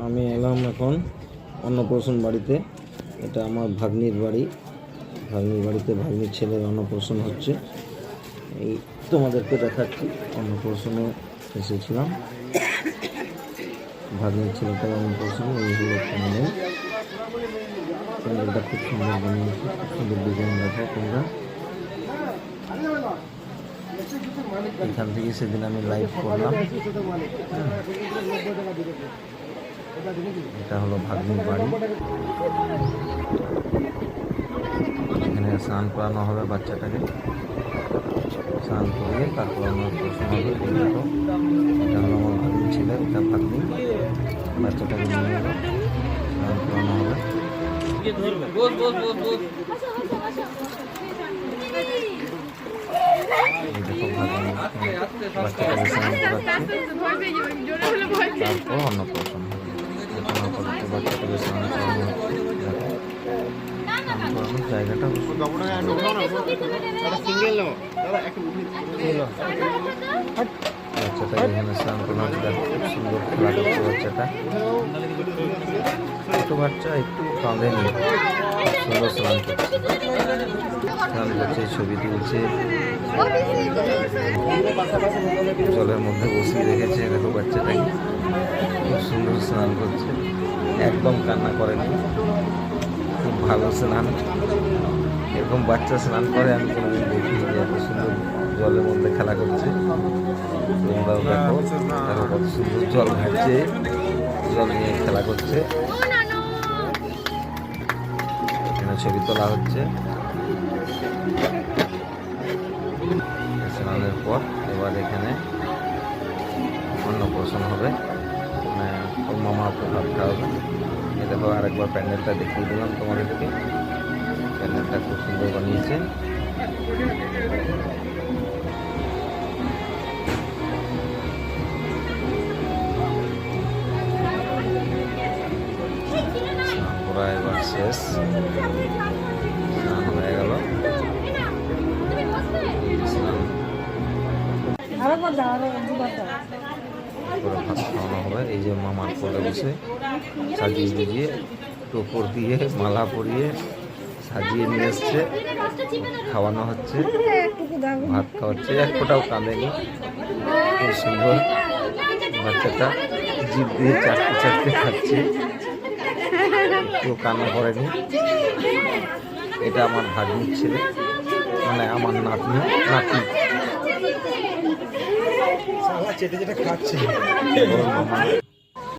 আমি এলাম এখন অন্নপ্রাশন বাড়িতে। এটা আমার ভাগ্নির বাড়ি। ভাগ্নির বাড়িতে ভাগ্নির ছেলের অন্নপ্রাশন হচ্ছে। এই তোমাদেরকে দেখাচ্ছি, অন্নপ্রাশনে এসেছিলাম। ভাগ্নির ছেলেটার অন্নপ্রাশন। এই হলো প্যান্ডেল। প্যান্ডেলটা খুব সুন্দর বানিয়েছে, খুব সুন্দর ডিজাইন। দেখো তোমরা, এখান থেকে সেদিন আমি লাইভ করলাম। এটা হলো ভাগ্নির বাড়ি। এখানে স্নান করানো হবে বাচ্চাটাকে। স্নান করিয়ে তারপর আমার প্রশ্ন হবে। দেখো, এটা হলো আমার ভাগ্নির ছেলে, এটা ভাগ্নি। বাচ্চাটাকে নিয়ে এলো, স্নান করানো হবে। দেখো ভাগ্নি বাচ্চাটাকে স্নান করাচ্ছে, তারপর অন্নপ্রাশন হবে। বাচ্চাটাকে স্নান করানো হচ্ছে। জায়গাটা বাচ্চাটা এখানে স্নান করানো হচ্ছে। খুব সুন্দর খেলা করছে বাচ্চাটা। ছোট বাচ্চা, একটু কাঁদেনি, সুন্দর স্নান করছে। স্নান করছে, ছবি তুলছে, জলের মধ্যে বসিয়ে রেখেছে। দেখো বাচ্চাটাকে খুব সুন্দর স্নান করছে, একদম কান্না করেনি। খুব ভালো স্নান। এরকম বাচ্চা স্নান করে আমি কোনোদিন দেখিনি, যে এত সুন্দর জলের মধ্যে খেলা করছে। তোমরাও দেখো, দেখো কত সুন্দর জল ঘাটছে, জল নিয়ে খেলা করছে। এখানে ছবি তোলা হচ্ছে। স্নানের পর এবার এখানে অন্নপ্রাশন হবে, মানে ওর মামা ওকে ভাত খাওয়াবে। এ দেখো, আরেকবার প্যান্ডেলটা দেখিয়ে দিলাম তোমাদেরকে। প্যান্ডেলটা খুব সুন্দর বানিয়েছে। স্নান করা এবার শেষ, স্নান হয়ে গেল। ভাত খাওয়ানো হবে। এই যে মামার কোলে বসে সাজিয়ে গুজিয়ে, টোপর দিয়ে মালা পরিয়ে সাজিয়ে নিয়ে এসছে, খাওয়ানো হচ্ছে, ভাত খাওয়াচ্ছে। এক ফোঁটাও কাঁদেনি, খুব সুন্দর। বাচ্চাটা জিভ দিয়ে চাটতে চাটতে খাচ্ছে, কেউ কান্না করেনি। এটা আমার ভাগ্নির ছেলে, মানে আমার নাতনি। যেটা খাচ্ছে